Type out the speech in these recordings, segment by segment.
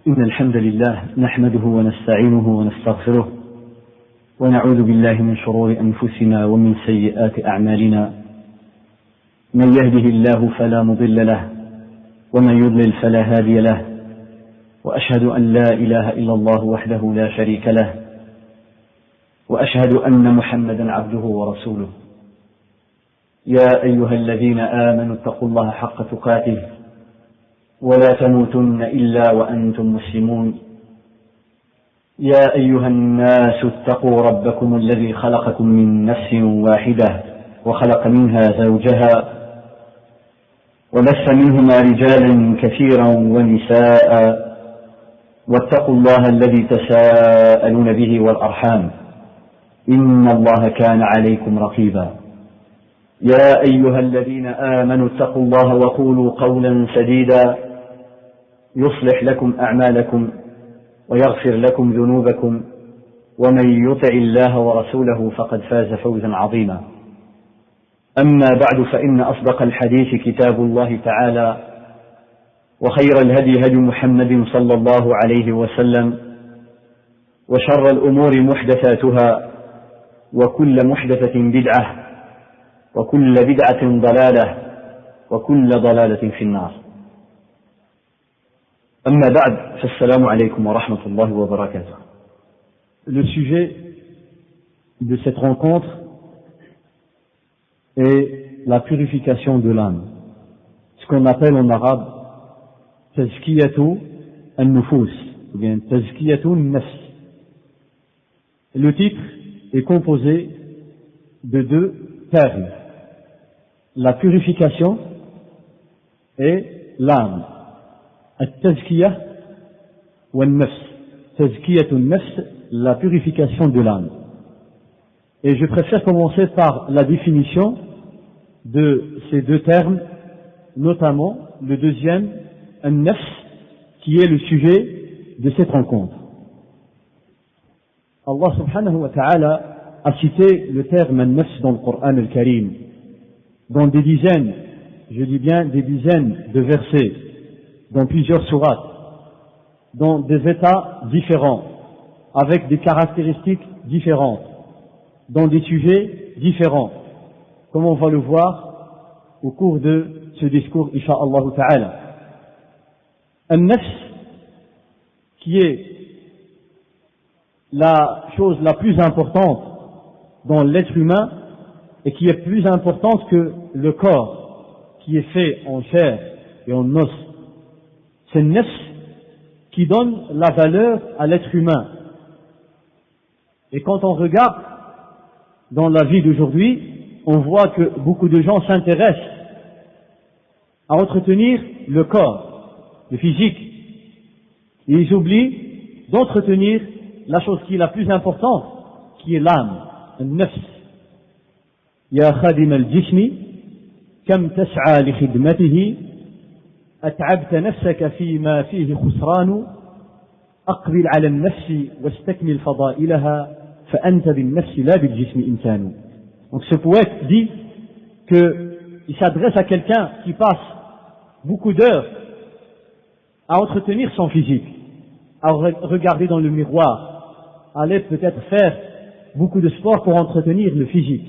إن الحمد لله نحمده ونستعينه ونستغفره ونعوذ بالله من شرور أنفسنا ومن سيئات أعمالنا. من يهده الله فلا مضل له ومن يضلل فلا هادي له، وأشهد أن لا إله إلا الله وحده لا شريك له، وأشهد أن محمدا عبده ورسوله. يا أيها الذين آمنوا اتقوا الله حق تقاته ولا تموتن إلا وأنتم مسلمون. يا أيها الناس اتقوا ربكم الذي خلقكم من نفس واحدة وخلق منها زوجها وبث منهما رجالا كثيرا ونساء، واتقوا الله الذي تساءلون به والأرحام إن الله كان عليكم رقيبا. يا أيها الذين آمنوا اتقوا الله وقولوا قولا سديدا يصلح لكم أعمالكم ويغفر لكم ذنوبكم، ومن يطع الله ورسوله فقد فاز فوزا عظيما. أما بعد، فإن أصدق الحديث كتاب الله تعالى، وخير الهدي هدي محمد صلى الله عليه وسلم، وشر الأمور محدثاتها، وكل محدثة بدعة، وكل بدعة ضلالة، وكل ضلالة في النار. أما بعد، فالسلام عليكم ورحمة الله وبركاته. Le sujet de cette rencontre est la purification de l'âme, ce qu'on appelle en arabe tazkiyatu an-nufus ou bien tazkiyatu an-nafs. Le titre est composé de deux termes: la purification et l'âme. At-tazkiyah wa an-nafs. Tazkiyatu an-nafs, la purification de l'âme. Et je préfère commencer par la définition de ces deux termes, notamment le deuxième, an-nafs, qui est le sujet de cette rencontre. Allah subhanahu wa ta'ala a cité le terme an-nafs dans le Coran al-Karim, dans des dizaines, je dis bien des dizaines de versets, dans plusieurs sourates, dans des états différents, avec des caractéristiques différentes, dans des sujets différents, comme on va le voir au cours de ce discours, incha'Allah ta'ala. An-nafs, qui est la chose la plus importante dans l'être humain et qui est plus importante que le corps qui est fait en chair et en os. C'est le nafs qui donne la valeur à l'être humain. Et quand on regarde dans la vie d'aujourd'hui, on voit que beaucoup de gens s'intéressent à entretenir le corps, le physique. Et ils oublient d'entretenir la chose qui est la plus importante, qui est l'âme, le nafs. Ya khadim al-jismi, kam tas'a li khidmatihi, أتعبت نفسك فيما فيه خسران أقبل على النفس واستكمل فضائلها فأنت بالنفس لا بالجسم إنسان. Donc ce poète dit qu'il s'adresse à quelqu'un qui passe beaucoup d'heures à entretenir son physique, à regarder dans le miroir, à aller peut-être faire beaucoup de sport pour entretenir le physique.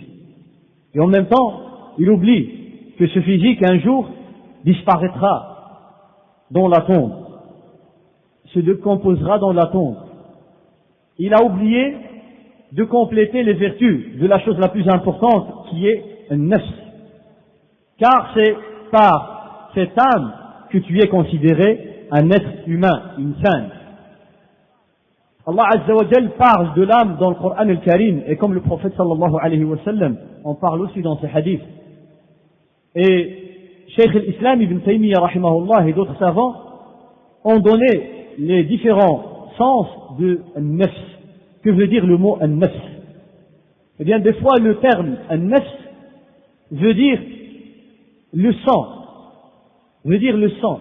Et en même temps, il oublie que ce physique un jour disparaîtra dans la tombe, se décomposera dans la tombe. Il a oublié de compléter les vertus de la chose la plus importante qui est un nafs. Car c'est par cette âme que tu es considéré un être humain, une sainte. Allah Azza wa Jal parle de l'âme dans le Coran al-Karim, et comme le prophète sallallahu alayhi wa sallam en parle aussi dans ses hadiths. Et Cheikh al-Islam ibn Taymiyyah rahimahullah et d'autres savants ont donné les différents sens de an-nafs. Que veut dire le mot an-nafs? Eh bien, des fois, le terme an-nafs veut dire le sang. Veut dire le sang.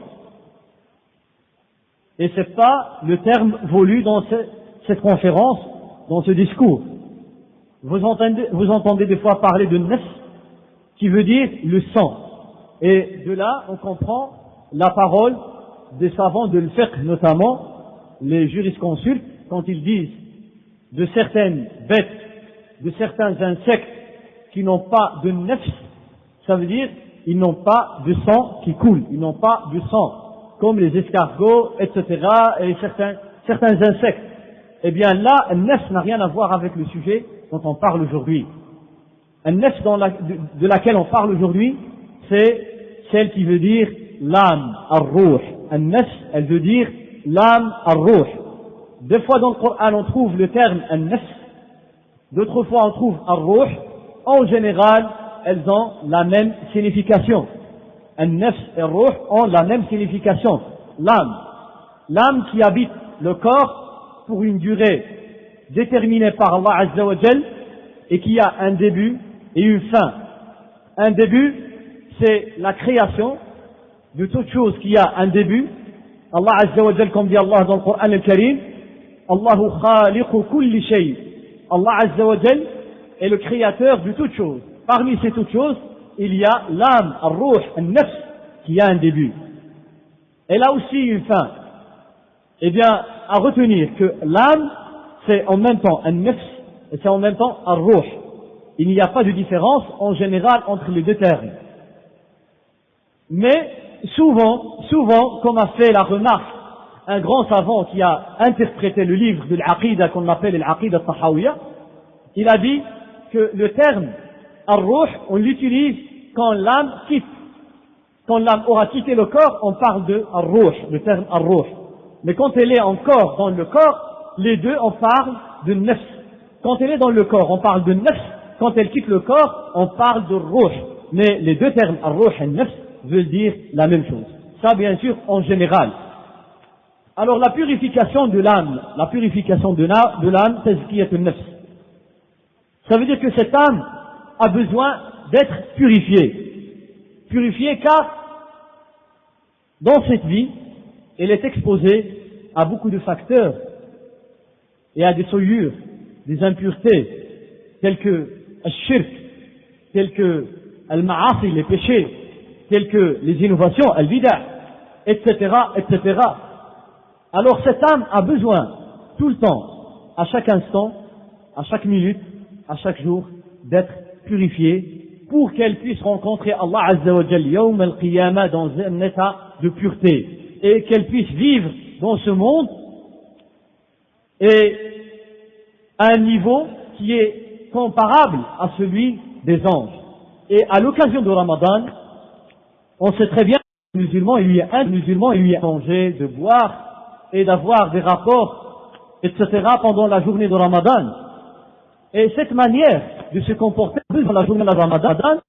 Et c'est pas le terme voulu dans cette conférence, dans ce discours. Vous entendez des fois parler de nafs, qui veut dire le sang. Et de là, on comprend la parole des savants de l'fiqh notamment, les jurisconsultes, quand ils disent de certaines bêtes, de certains insectes qui n'ont pas de nefs, ça veut dire ils n'ont pas de sang qui coule, ils n'ont pas de sang, comme les escargots, etc., et certains insectes. Eh bien là, un nefs n'a rien à voir avec le sujet dont on parle aujourd'hui. Un nefs de laquelle on parle aujourd'hui, c'est celle qui veut dire l'âme, ar-ruh. Un nefs, elle veut dire l'âme, ar-ruh. Deux fois dans le Coran on trouve le terme un nefs, d'autres fois on trouve ar-ruh. En général, elles ont la même signification. Un nefs et ar-ruh ont la même signification. L'âme. L'âme qui habite le corps pour une durée déterminée par Allah Azza wa Jal et qui a un début et une fin. Un début, c'est la création de toute chose qui a un début. Allah Azza wa Jal, comme dit Allah dans le Coran al-Karim, Allahu khaliqu kulli shay. Allah Azza wa Jal est le créateur de toutes choses. Parmi ces toutes choses, il y a l'âme, ar-ruh, an-nafs, qui a un début. Elle a aussi une fin. Eh bien, à retenir que l'âme, c'est en même temps an-nafs et c'est en même temps ar-ruh. Il n'y a pas de différence en général entre les deux termes. Mais souvent, comme a fait la remarque un grand savant qui a interprété le livre de l'Aqida qu'on appelle l'Aqida Tahawiyya, il a dit que le terme ar-ruh, on l'utilise quand l'âme quitte. Quand l'âme aura quitté le corps, on parle de ar-ruh, le terme ar-ruh. Mais quand elle est encore dans le corps, les deux, on parle de nafs. Quand elle est dans le corps, on parle de nafs. Quand elle quitte le corps, on parle de ruh. Mais les deux termes, ar-ruh et nafs, veulent dire la même chose. Ça, bien sûr, en général. Alors, la purification de l'âme, tazkiyatun nafs. Ça veut dire que cette âme a besoin d'être purifiée. Purifiée car, dans cette vie, elle est exposée à beaucoup de facteurs et à des souillures, des impuretés, telles que al-shirk, telles que al-ma'asi, les péchés, telles que les innovations, al-bida', etc., etc. Alors cette âme a besoin, tout le temps, à chaque instant, à chaque minute, à chaque jour, d'être purifiée pour qu'elle puisse rencontrer Allah Azza wa Jal Yawm al-Qiyamah dans un état de pureté et qu'elle puisse vivre dans ce monde et à un niveau qui est comparable à celui des anges. Et à l'occasion de Ramadan, on sait très bien que un musulman lui est danger de boire et d'avoir des rapports, etc. pendant la journée de Ramadan. Et cette manière de se comporter dans la journée de Ramadan,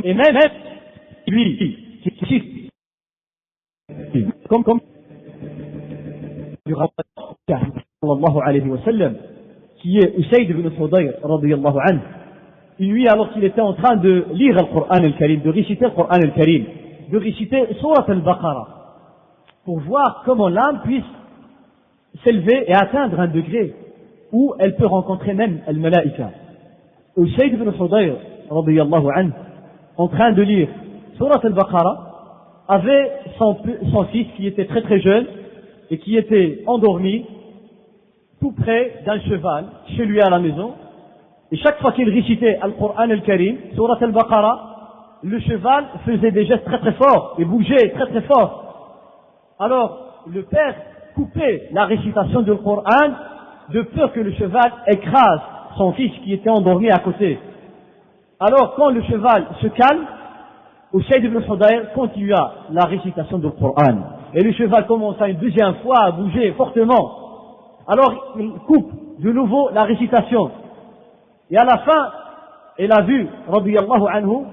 et même lui comme du sallallahu alayhi wa sallam, qui est Usayd ibn Hudayr radiyallahu anhu. Une nuit, alors qu'il était en train de lire le Coran al-Karim, de réciter le Coran al-Karim, de réciter Surat al-Baqarah, pour voir comment l'âme puisse s'élever et atteindre un degré où elle peut rencontrer même al-Malaïka. Usayd ibn Hudayr radiyallahu anhu, en train de lire Surat al-Baqarah, avait son fils qui était très très jeune et qui était endormi tout près d'un cheval chez lui à la maison. Et chaque fois qu'il récitait Al-Qur'an al-Karim, Surat al-Baqarah, le cheval faisait des gestes très très forts et bougeait très très fort. Alors le père coupait la récitation du Coran de peur que le cheval écrase son fils qui était endormi à côté. Alors quand le cheval se calme, Usayd ibn Hudayr continua la récitation du Coran. Et le cheval commença une deuxième fois à bouger fortement. Alors il coupe de nouveau la récitation. Et à la fin, il a vu, radiyallahu anhu,